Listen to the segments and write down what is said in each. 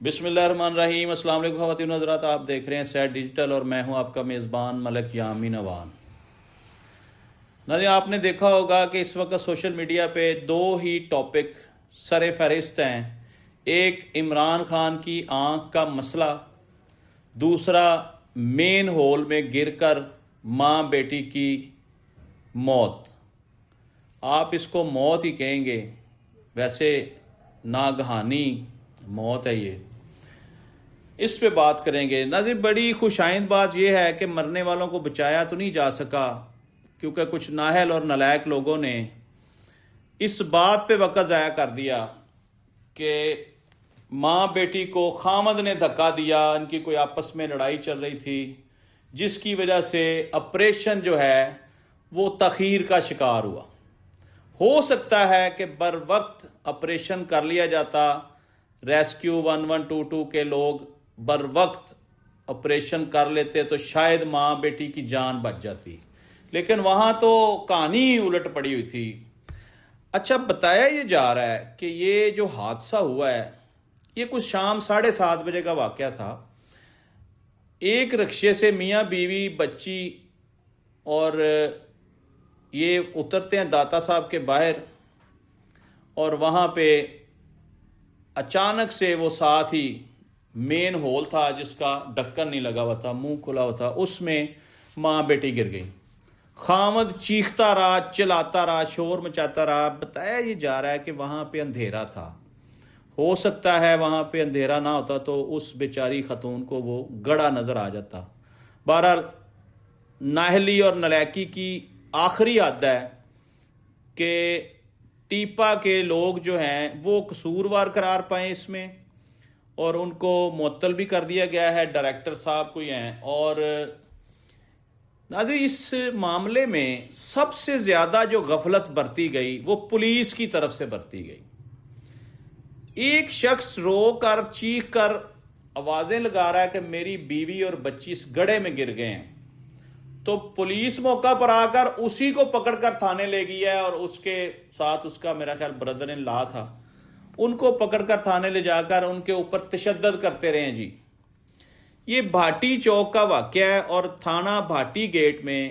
بسم اللہ الرحمن الرحیم۔ السلام علیکم خواتین و حضرات، آپ دیکھ رہے ہیں سیٹ ڈیجیٹل اور میں ہوں آپ کا میزبان ملک یامین اوان۔ ناظرین، آپ نے دیکھا ہوگا کہ اس وقت سوشل میڈیا پہ دو ہی ٹاپک سر فہرست ہیں، ایک عمران خان کی آنکھ کا مسئلہ، دوسرا مین ہول میں گر کر ماں بیٹی کی موت۔ آپ اس کو موت ہی کہیں گے، ویسے ناگہانی موت ہے یہ، اس پہ بات کریں گے۔ ناظرین، بڑی خوشائند بات یہ ہے کہ مرنے والوں کو بچایا تو نہیں جا سکا، کیونکہ کچھ نااہل اور نالائق لوگوں نے اس بات پہ وقت ضائع کر دیا کہ ماں بیٹی کو خامد نے دھکا دیا، ان کی کوئی آپس میں لڑائی چل رہی تھی، جس کی وجہ سے آپریشن جو ہے وہ تاخیر کا شکار ہوا۔ ہو سکتا ہے کہ بر وقت آپریشن کر لیا جاتا، ریسکیو 1122 کے لوگ بر وقت آپریشن کر لیتے تو شاید ماں بیٹی کی جان بچ جاتی، لیکن وہاں تو کہانی ہی الٹ پڑی ہوئی تھی۔ اچھا، بتایا یہ جا رہا ہے کہ یہ جو حادثہ ہوا ہے یہ کچھ شام 7:30 بجے کا واقعہ تھا۔ ایک رکشے سے میاں بیوی بچی اور یہ اترتے ہیں داتا صاحب کے باہر، اور وہاں پہ اچانک سے وہ ساتھ ہی مین ہول تھا جس کا ڈھکن نہیں لگا ہوا تھا، منہ کھلا ہوا تھا، اس میں ماں بیٹی گر گئی۔ خامد چیختا رہا، چلاتا رہا، شور مچاتا رہا۔ بتایا یہ جا رہا ہے کہ وہاں پہ اندھیرا تھا، ہو سکتا ہے وہاں پہ اندھیرا نہ ہوتا تو اس بیچاری خاتون کو وہ گڑا نظر آ جاتا۔ بہرحال نااہلی اور نالائکی کی آخری حد ہے کہ ٹیپا کے لوگ جو ہیں وہ قصوروار قرار پائیں اس میں، اور ان کو معطل بھی کر دیا گیا ہے، ڈائریکٹر صاحب کوئی ہیں۔ اور ناظرین، اس معاملے میں سب سے زیادہ جو غفلت برتی گئی وہ پولیس کی طرف سے برتی گئی۔ ایک شخص رو کر چیخ کر آوازیں لگا رہا ہے کہ میری بیوی اور بچی اس گڑھے میں گر گئے ہیں، تو پولیس موقع پر آ کر اسی کو پکڑ کر تھانے لے گئی ہے، اور اس کے ساتھ اس کا میرا خیال بردر ان لا تھا، ان کو پکڑ کر تھانے لے جا کر ان کے اوپر تشدد کرتے رہے ہیں۔ جی، یہ بھاٹی چوک کا واقعہ ہے، اور تھانہ بھاٹی گیٹ میں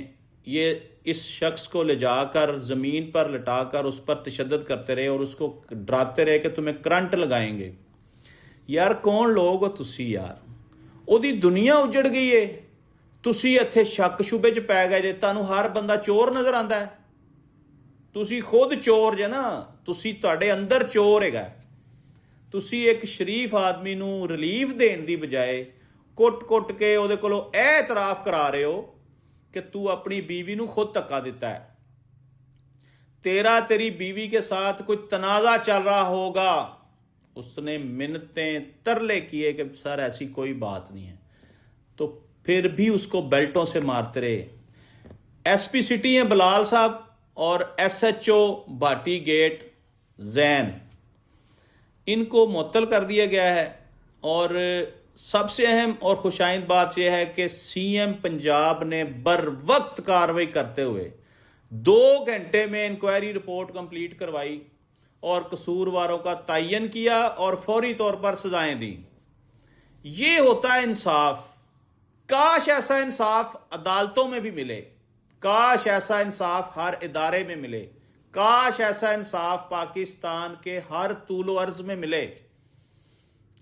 یہ اس شخص کو لے جا کر زمین پر لٹا کر اس پر تشدد کرتے رہے اور اس کو ڈراتے رہے کہ تمہیں کرنٹ لگائیں گے۔ یار کون لوگ ہو تسی یار؟ ਉਹਦੀ ਦੁਨੀਆ ਉਜੜ ਗਈ ਏ، ਤੁਸੀਂ ਇੱਥੇ ਸ਼ੱਕ ਸ਼ੁਬੇ 'ਚ ਪੈ ਗਏ ਜੇ। ਤੁਹਾਨੂੰ ਹਰ ਬੰਦਾ ਚੋਰ ਨਜ਼ਰ ਆਉਂਦਾ ਹੈ? ਤੁਸੀਂ ਖੁਦ ਚੋਰ ਜੇ ਨਾ, ਤੁਹਾਡੇ ਅੰਦਰ ਚੋਰ ਹੈਗਾ। ਤੁਸੀਂ ਇੱਕ ਸ਼ਰੀਫ ਆਦਮੀ ਨੂੰ ਰਿਲੀਫ ਦੇਣ ਦੀ ਬਜਾਏ ਕੁੱਟ-ਕੁੱਟ ਕੇ ਉਹਦੇ ਕੋਲੋਂ ਇਹ ਇਤਰਾਫ ਕਰਾ ਰਹੇ ਹੋ کہ تو اپنی بیوی نو خود دھکا دیتا ہے۔ تیری بیوی کے ساتھ کوئی تنازع چل رہا ہوگا، اس نے منتیں ترلے کیے کہ سر ایسی کوئی بات نہیں ہے، تو پھر بھی اس کو بیلٹوں سے مارتے رہے۔ ایس پی سٹی ہیں بلال صاحب اور S H O Bhati Gate Zain, ان کو معطل کر دیا گیا ہے۔ اور سب سے اہم اور خوشائند بات یہ ہے کہ سی ایم پنجاب نے بر وقت کارروائی کرتے ہوئے 2 گھنٹے میں انکوائری رپورٹ کمپلیٹ کروائی اور قصورواروں کا تعین کیا اور فوری طور پر سزائیں دیں۔ یہ ہوتا ہے انصاف۔ کاش ایسا انصاف عدالتوں میں بھی ملے، کاش ایسا انصاف ہر ادارے میں ملے، کاش ایسا انصاف پاکستان کے ہر طول و عرض میں ملے،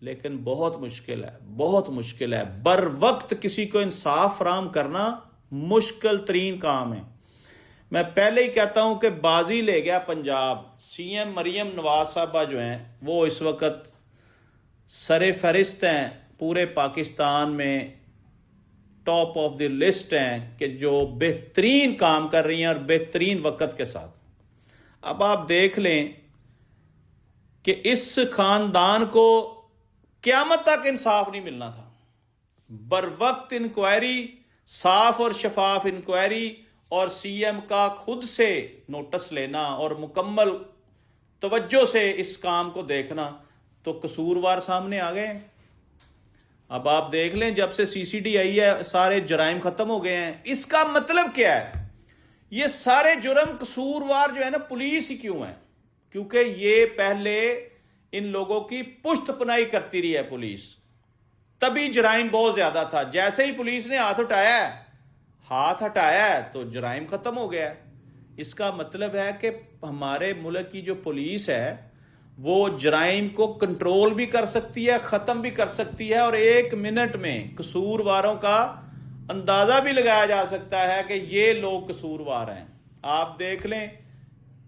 لیکن بہت مشکل ہے، بہت مشکل ہے۔ بر وقت کسی کو انصاف فراہم کرنا مشکل ترین کام ہے۔ میں پہلے ہی کہتا ہوں کہ بازی لے گیا پنجاب۔ سی ایم مریم نواز صاحبہ جو ہیں وہ اس وقت سر فہرست ہیں پورے پاکستان میں، ٹاپ آف دی لسٹ ہیں کہ جو بہترین کام کر رہی ہیں اور بہترین وقت کے ساتھ۔ اب آپ دیکھ لیں کہ اس خاندان کو قیامت تک انصاف نہیں ملنا تھا۔ بر وقت انکوائری، صاف اور شفاف انکوائری، اور سی ایم کا خود سے نوٹس لینا اور مکمل توجہ سے اس کام کو دیکھنا، تو قصوروار سامنے آ گئے ہیں۔ اب آپ دیکھ لیں جب سے سی سی ڈی آئی ہے سارے جرائم ختم ہو گئے ہیں۔ اس کا مطلب کیا ہے؟ یہ سارے جرم قصوروار جو ہے نا پولیس ہی کیوں ہے؟ کیونکہ یہ پہلے ان لوگوں کی پشت پناہی کرتی رہی ہے پولیس، تبھی جرائم بہت زیادہ تھا۔ جیسے ہی پولیس نے ہاتھ ہٹایا ہے تو جرائم ختم ہو گیا ہے۔ اس کا مطلب ہے کہ ہمارے ملک کی جو پولیس ہے وہ جرائم کو کنٹرول بھی کر سکتی ہے، ختم بھی کر سکتی ہے، اور 1 منٹ میں قصورواروں کا اندازہ بھی لگایا جا سکتا ہے کہ یہ لوگ قصوروار ہیں۔ آپ دیکھ لیں،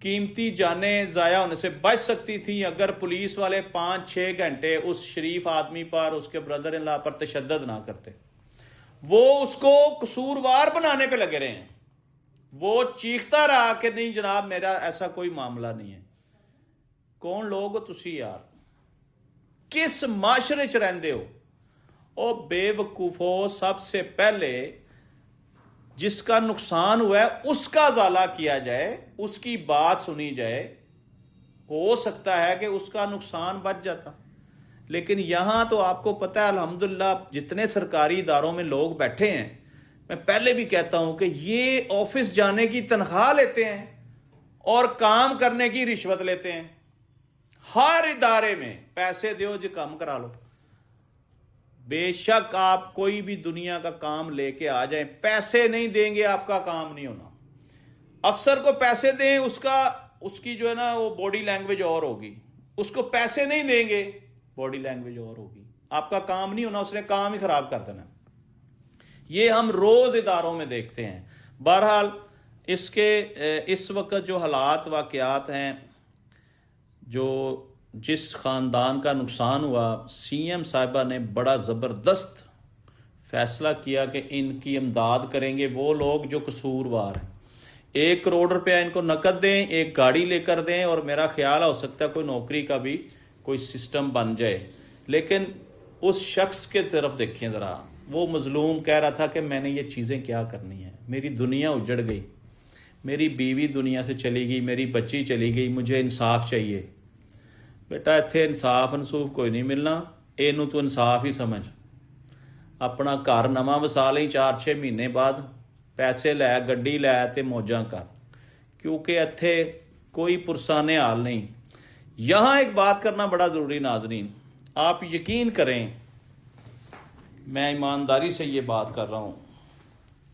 قیمتی جانیں ضائع ہونے سے بچ سکتی تھیں اگر پولیس والے 5-6 گھنٹے اس شریف آدمی پر، اس کے بردر ان لا پر تشدد نہ کرتے۔ وہ اس کو قصوروار بنانے پہ لگے رہے ہیں۔ وہ چیختا رہا کہ نہیں جناب میرا ایسا کوئی معاملہ نہیں ہے۔ کون لوگ ہو تسی یار؟ کس معاشرے چ رہندے ہو؟ او بے وقوفو، سب سے پہلے جس کا نقصان ہوا ہے اس کا ازالہ کیا جائے، اس کی بات سنی جائے، ہو سکتا ہے کہ اس کا نقصان بچ جاتا۔ لیکن یہاں تو آپ کو پتہ ہے الحمدللہ جتنے سرکاری اداروں میں لوگ بیٹھے ہیں، میں پہلے بھی کہتا ہوں کہ یہ آفس جانے کی تنخواہ لیتے ہیں اور کام کرنے کی رشوت لیتے ہیں۔ ہر ادارے میں پیسے دیو جو کام کرا لو۔ بے شک آپ کوئی بھی دنیا کا کام لے کے آ جائیں، پیسے نہیں دیں گے آپ کا کام نہیں ہونا۔ افسر کو پیسے دیں، اس کی جو ہے نا وہ باڈی لینگویج اور ہوگی، اس کو پیسے نہیں دیں گے باڈی لینگویج اور ہوگی، آپ کا کام نہیں ہونا، اس نے کام ہی خراب کر دینا۔ یہ ہم روز اداروں میں دیکھتے ہیں۔ بہرحال اس وقت جو حالات واقعات ہیں، جس خاندان کا نقصان ہوا، سی ایم صاحبہ نے بڑا زبردست فیصلہ کیا کہ ان کی امداد کریں گے وہ لوگ جو قصوروار ہیں۔ 1 کروڑ روپیہ ان کو نقد دیں، 1 گاڑی لے کر دیں، اور میرا خیال ہو سکتا ہے کوئی نوکری کا بھی کوئی سسٹم بن جائے۔ لیکن اس شخص کے طرف دیکھیں ذرا، وہ مظلوم کہہ رہا تھا کہ میں نے یہ چیزیں کیا کرنی ہیں، میری دنیا اجڑ گئی، میری بیوی دنیا سے چلی گئی، میری بچی چلی گئی، مجھے انصاف چاہیے۔ بیٹا اتنے انصاف انصوف کوئی نہیں ملنا، اینو تو انصاف ہی سمجھ۔ اپنا گھر نواں وسا لیں 4-6 مہینے بعد، پیسے لے، گڈی لے تے موجاں کر، کیونکہ اتنے کوئی پرسانے حال نہیں۔ یہاں ایک بات کرنا بڑا ضروری ناظرین، آپ یقین کریں، میں ایمانداری سے یہ بات کر رہا ہوں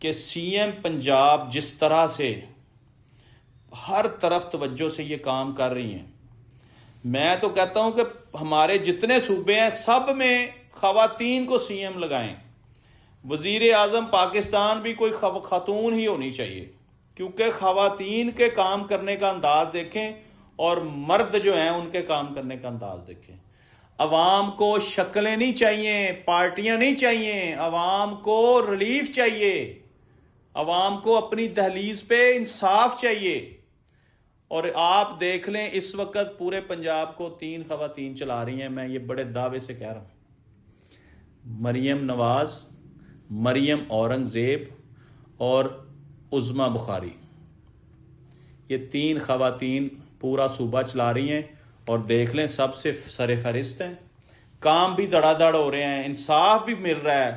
کہ سی ایم پنجاب جس طرح سے ہر طرف توجہ سے یہ کام کر رہی ہیں، میں تو کہتا ہوں کہ ہمارے جتنے صوبے ہیں سب میں خواتین کو سی ایم لگائیں۔ وزیر اعظم پاکستان بھی کوئی خاتون ہی ہونی چاہیے، کیونکہ خواتین کے کام کرنے کا انداز دیکھیں اور مرد جو ہیں ان کے کام کرنے کا انداز دیکھیں۔ عوام کو شکلیں نہیں چاہیے، پارٹیاں نہیں چاہیے، عوام کو ریلیف چاہیے، عوام کو اپنی دہلیز پہ انصاف چاہیے۔ اور آپ دیکھ لیں اس وقت پورے پنجاب کو 3 خواتین چلا رہی ہیں، میں یہ بڑے دعوے سے کہہ رہا ہوں، مریم نواز، مریم اورنگزیب اور عظمیٰ بخاری۔ یہ 3 خواتین پورا صوبہ چلا رہی ہیں، اور دیکھ لیں سب سے سر فہرست ہیں، کام بھی دڑا دڑ ہو رہے ہیں، انصاف بھی مل رہا ہے،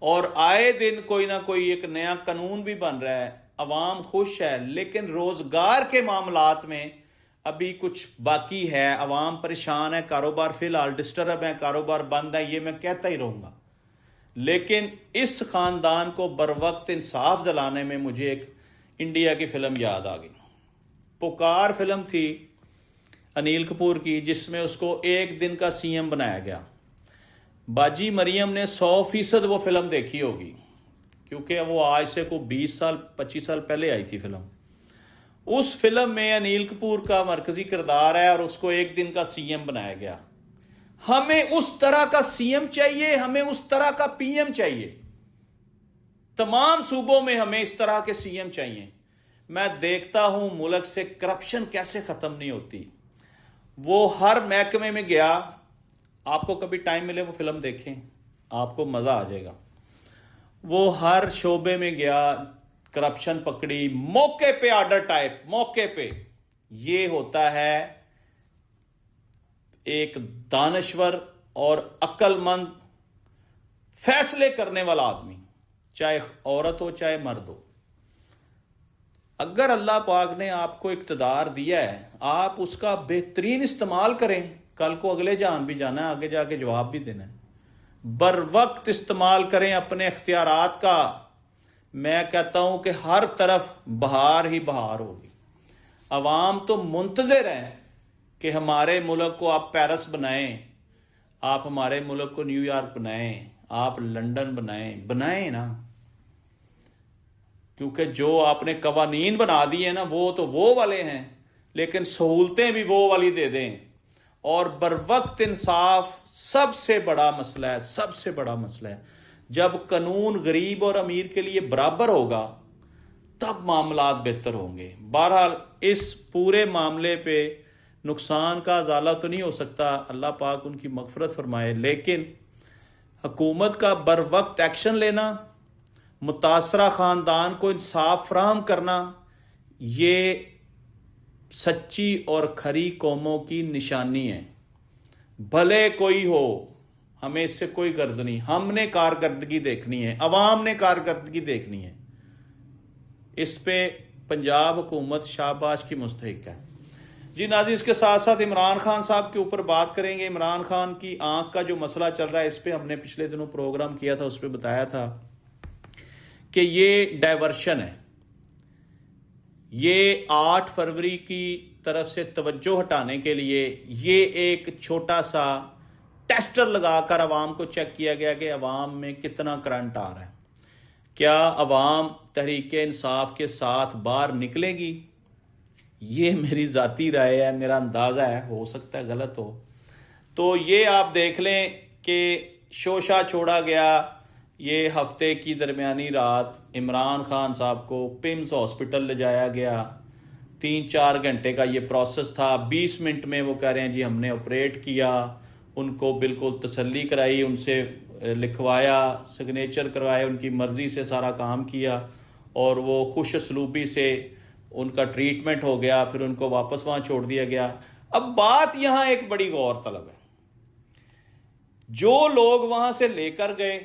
اور آئے دن کوئی نہ کوئی ایک نیا قانون بھی بن رہا ہے، عوام خوش ہے۔ لیکن روزگار کے معاملات میں ابھی کچھ باقی ہے، عوام پریشان ہے، کاروبار فی الحال ڈسٹرب ہے، کاروبار بند ہے، یہ میں کہتا ہی رہوں گا۔ لیکن اس خاندان کو بر وقت انصاف دلانے میں مجھے ایک انڈیا کی فلم یاد آ گئی۔ پکار فلم تھی انیل کپور کی، جس میں اس کو 1 دن کا سی ایم بنایا گیا۔ باجی مریم نے 100% وہ فلم دیکھی ہوگی، کیونکہ وہ آج سے کوئی 20 سال 25 سال پہلے آئی تھی فلم۔ اس فلم میں انیل کپور کا مرکزی کردار ہے اور اس کو 1 دن کا سی ایم بنایا گیا۔ ہمیں اس طرح کا سی ایم چاہیے، ہمیں اس طرح کا پی ایم چاہیے، تمام صوبوں میں ہمیں اس طرح کے سی ایم چاہیے۔ میں دیکھتا ہوں ملک سے کرپشن کیسے ختم نہیں ہوتی۔ وہ ہر محکمے میں گیا، آپ کو کبھی ٹائم ملے وہ فلم دیکھیں، آپ کو مزہ آ جائے گا۔ وہ ہر شعبے میں گیا، کرپشن پکڑی، موقع پہ آرڈر ٹائپ، موقع پہ۔ یہ ہوتا ہے ایک دانشور اور عقل مند فیصلے کرنے والا آدمی، چاہے عورت ہو چاہے مرد ہو۔ اگر اللہ پاک نے آپ کو اقتدار دیا ہے، آپ اس کا بہترین استعمال کریں. کل کو اگلے جہان بھی جانا ہے، آگے جا کے جواب بھی دینا ہے. بر وقت استعمال کریں اپنے اختیارات کا. میں کہتا ہوں کہ ہر طرف بہار ہی بہار ہوگی. عوام تو منتظر ہیں کہ ہمارے ملک کو آپ پیرس بنائیں، آپ ہمارے ملک کو نیو یارک بنائیں، آپ لنڈن بنائیں نا. کیونکہ جو آپ نے قوانین بنا دی ہیں نا وہ تو وہ والے ہیں، لیکن سہولتیں بھی وہ والی دے دیں. اور بر وقت انصاف سب سے بڑا مسئلہ ہے، سب سے بڑا مسئلہ ہے. جب قانون غریب اور امیر کے لیے برابر ہوگا تب معاملات بہتر ہوں گے. بہرحال اس پورے معاملے پہ نقصان کا ازالہ تو نہیں ہو سکتا، اللہ پاک ان کی مغفرت فرمائے، لیکن حکومت کا بر وقت ایکشن لینا، متاثرہ خاندان کو انصاف فراہم کرنا، یہ سچی اور کھری قوموں کی نشانی ہے. بھلے کوئی ہو، ہمیں اس سے کوئی غرض نہیں. ہم نے کارکردگی دیکھنی ہے، عوام نے کارکردگی دیکھنی ہے. اس پہ پنجاب حکومت شاباش کی مستحق ہے. جی ناظرین، اس کے ساتھ ساتھ عمران خان صاحب کے اوپر بات کریں گے. عمران خان کی آنکھ کا جو مسئلہ چل رہا ہے، اس پہ ہم نے پچھلے دنوں پروگرام کیا تھا، اس پہ بتایا تھا کہ یہ ڈائیورشن ہے. یہ 8 فروری کی طرف سے توجہ ہٹانے کے لیے یہ ایک چھوٹا سا ٹیسٹر لگا کر عوام کو چیک کیا گیا کہ عوام میں کتنا کرنٹ آ رہا ہے. کیا عوام تحریک انصاف کے ساتھ باہر نکلے گی؟ یہ میری ذاتی رائے ہے، میرا اندازہ ہے، ہو سکتا ہے غلط ہو. تو یہ آپ دیکھ لیں کہ شوشہ چھوڑا گیا. یہ ہفتے کی درمیانی رات عمران خان صاحب کو پمز ہاسپٹل لے جایا گیا. 3-4 گھنٹے کا یہ پروسیس تھا. 20 منٹ میں وہ کہہ رہے ہیں جی ہم نے آپریٹ کیا. ان کو بالکل تسلی کرائی، ان سے لکھوایا، سگنیچر کروائے، ان کی مرضی سے سارا کام کیا اور وہ خوش اسلوبی سے ان کا ٹریٹمنٹ ہو گیا. پھر ان کو واپس وہاں چھوڑ دیا گیا. اب بات یہاں ایک بڑی غور طلب ہے. جو لوگ وہاں سے لے کر گئے،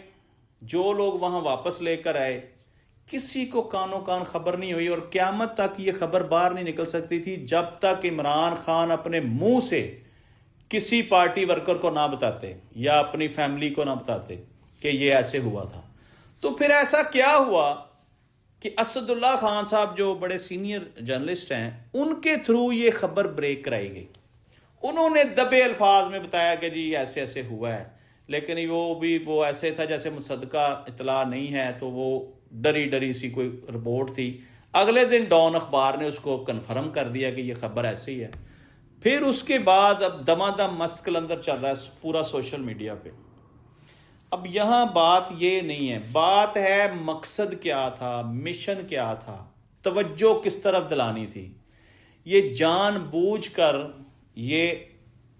جو لوگ وہاں واپس لے کر آئے، کسی کو کانوں کان خبر نہیں ہوئی. اور قیامت تک یہ خبر باہر نہیں نکل سکتی تھی جب تک عمران خان اپنے منہ سے کسی پارٹی ورکر کو نہ بتاتے یا اپنی فیملی کو نہ بتاتے کہ یہ ایسے ہوا تھا. تو پھر ایسا کیا ہوا کہ اسد اللہ خان صاحب جو بڑے سینئر جرنلسٹ ہیں، ان کے تھرو یہ خبر بریک کرائی گئی. انہوں نے دبے الفاظ میں بتایا کہ جی ایسے ایسے ہوا ہے، لیکن وہ ایسے تھا جیسے مصدقہ اطلاع نہیں ہے. تو وہ ڈری سی کوئی رپورٹ تھی. اگلے دن ڈان اخبار نے اس کو کنفرم کر دیا کہ یہ خبر ایسے ہی ہے. پھر اس کے بعد اب دمادم مست کلندر چل رہا ہے پورا سوشل میڈیا پہ. اب یہاں بات یہ نہیں ہے، بات ہے مقصد کیا تھا، مشن کیا تھا، توجہ کس طرف دلانی تھی. یہ جان بوجھ کر یہ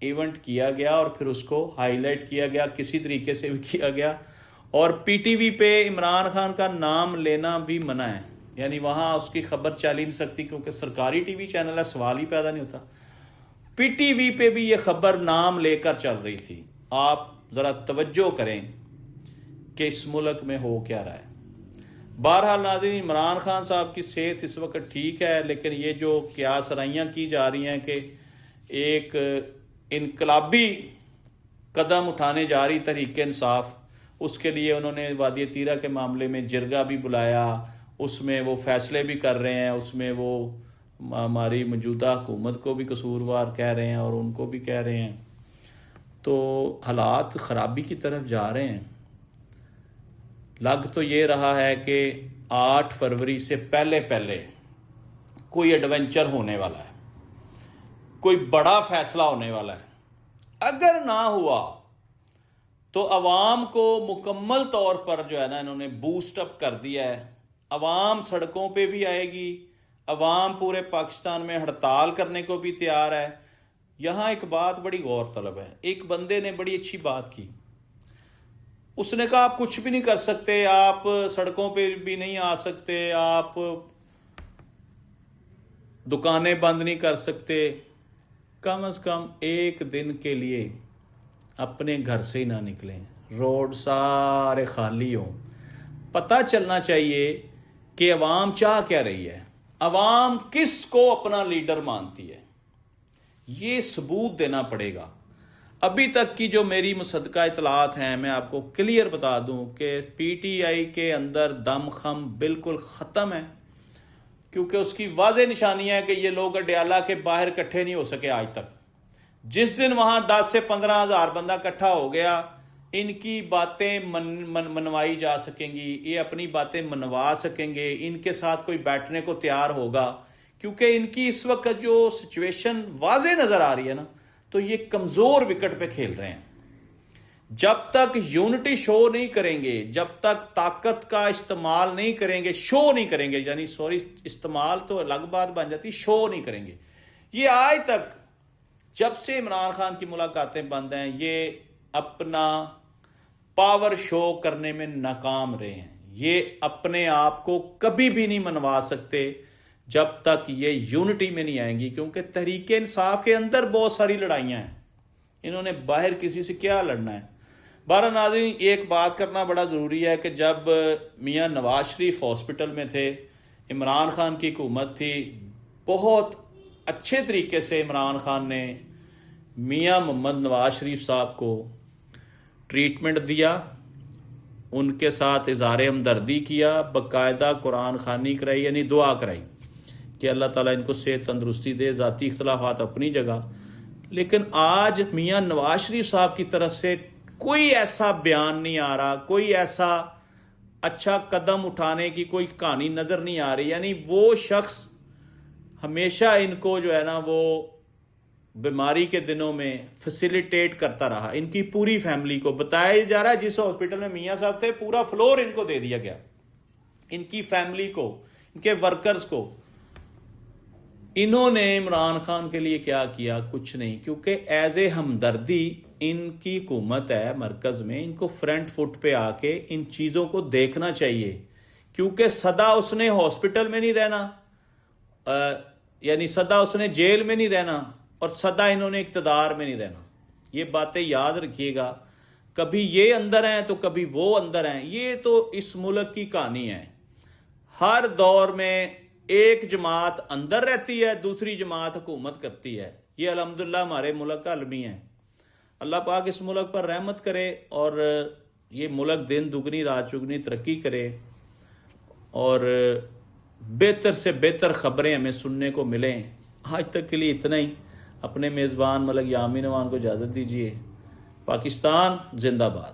ایونٹ کیا گیا اور پھر اس کو ہائی لائٹ کیا گیا، کسی طریقے سے بھی کیا گیا. اور پی ٹی وی پہ عمران خان کا نام لینا بھی منع ہے، یعنی وہاں اس کی خبر چل ہی نہیں سکتی کیونکہ سرکاری ٹی وی چینل ہے، سوال ہی پیدا نہیں ہوتا. پی ٹی وی پہ بھی یہ خبر نام لے کر چل رہی تھی. آپ ذرا توجہ کریں کہ اس ملک میں ہو کیا رہا ہے. بہرحال ناظرین، عمران خان صاحب کی صحت اس وقت ٹھیک ہے، لیکن یہ جو قیاس رائیاں کی جا رہی ہیں کہ ایک انقلابی قدم اٹھانے جا رہی تحریک انصاف، اس کے لیے انہوں نے وادی تیرہ کے معاملے میں جرگہ بھی بلایا، اس میں وہ فیصلے بھی کر رہے ہیں، اس میں وہ ہماری موجودہ حکومت کو بھی قصوروار کہہ رہے ہیں اور ان کو بھی کہہ رہے ہیں. تو حالات خرابی کی طرف جا رہے ہیں. لگ تو یہ رہا ہے کہ 8 فروری سے پہلے کوئی ایڈونچر ہونے والا ہے، کوئی بڑا فیصلہ ہونے والا ہے. اگر نہ ہوا تو عوام کو مکمل طور پر جو ہے نا انہوں نے بوسٹ اپ کر دیا ہے. عوام سڑکوں پہ بھی آئے گی، عوام پورے پاکستان میں ہڑتال کرنے کو بھی تیار ہے. یہاں ایک بات بڑی غور طلب ہے. ایک بندے نے بڑی اچھی بات کی. اس نے کہا آپ کچھ بھی نہیں کر سکتے، آپ سڑکوں پہ بھی نہیں آ سکتے، آپ دکانیں بند نہیں کر سکتے، کم از کم ایک دن کے لیے اپنے گھر سے ہی نہ نکلیں، روڈ سارے خالی ہوں. پتہ چلنا چاہیے کہ عوام چاہ کیا رہی ہے. عوام کس کو اپنا لیڈر مانتی ہے، یہ ثبوت دینا پڑے گا۔ ابھی تک کی جو میری مصدقہ اطلاعات ہیں، میں آپ کو کلیئر بتا دوں کہ پی ٹی آئی کے اندر دم خم بالکل ختم ہے، کیونکہ اس کی واضح نشانی ہے کہ یہ لوگ اڈیالہ کے باہر اکٹھے نہیں ہو سکے آج تک۔ جس دن وہاں 10 سے 15 ہزار بندہ اکٹھا ہو گیا، ان کی باتیں منوائی جا سکیں گی، یہ اپنی باتیں منوا سکیں گے، ان کے ساتھ کوئی بیٹھنے کو تیار ہوگا، کیونکہ ان کی اس وقت جو سچویشن واضح نظر آ رہی ہے نا، تو یہ کمزور وکٹ پہ کھیل رہے ہیں۔ جب تک یونٹی شو نہیں کریں گے، جب تک طاقت کا استعمال نہیں کریں گے، شو نہیں کریں گے، یعنی استعمال تو الگ بات بن جاتی، شو نہیں کریں گے۔ یہ آج تک جب سے عمران خان کی ملاقاتیں بند ہیں، یہ اپنا پاور شو کرنے میں ناکام رہے ہیں۔ یہ اپنے آپ کو کبھی بھی نہیں منوا سکتے جب تک یہ یونٹی میں نہیں آئیں گی، کیونکہ تحریک انصاف کے اندر بہت ساری لڑائیاں ہیں، انہوں نے باہر کسی سے کیا لڑنا ہے۔ بارہ ناظرین، ایک بات کرنا بڑا ضروری ہے کہ جب میاں نواز شریف ہاسپٹل میں تھے، عمران خان کی حکومت تھی، بہت اچھے طریقے سے عمران خان نے میاں محمد نواز شریف صاحب کو ٹریٹمنٹ دیا، ان کے ساتھ اظہار ہمدردی کیا، باقاعدہ قرآن خوانی کرائی، یعنی دعا کرائی کہ اللہ تعالیٰ ان کو صحت تندرستی دے، ذاتی اختلافات اپنی جگہ۔ لیکن آج میاں نواز شریف صاحب کی طرف سے کوئی ایسا بیان نہیں آ رہا، کوئی ایسا اچھا قدم اٹھانے کی کوئی کہانی نظر نہیں آ رہی۔ یعنی وہ شخص ہمیشہ ان کو جو ہے نا، وہ بیماری کے دنوں میں فیسیلیٹیٹ کرتا رہا، ان کی پوری فیملی کو بتایا جا رہا ہے، جس ہاسپٹل میں میاں صاحب تھے پورا فلور ان کو دے دیا گیا، ان کی فیملی کو، ان کے ورکرز کو۔ انہوں نے عمران خان کے لیے کیا کیا؟ کچھ نہیں، کیونکہ ایز اے ہمدردی ان کی حکومت ہے مرکز میں، ان کو فرنٹ فٹ پہ آ کے ان چیزوں کو دیکھنا چاہیے، کیونکہ سدا اس نے ہاسپٹل میں نہیں رہنا، یعنی سدا اس نے جیل میں نہیں رہنا، اور سدا انہوں نے اقتدار میں نہیں رہنا۔ یہ باتیں یاد رکھیے گا، کبھی یہ اندر ہیں تو کبھی وہ اندر ہیں، یہ تو اس ملک کی کہانی ہے۔ ہر دور میں ایک جماعت اندر رہتی ہے، دوسری جماعت حکومت کرتی ہے۔ یہ الحمدللہ ہمارے ملک کا المی ہے۔ اللہ پاک اس ملک پر رحمت کرے، اور یہ ملک دن دگنی رات چگنی ترقی کرے، اور بہتر سے بہتر خبریں ہمیں سننے کو ملیں۔ آج تک کے لیے اتنا ہی۔ اپنے میزبان ملک یامین نوان کو اجازت دیجیے۔ پاکستان زندہ باد۔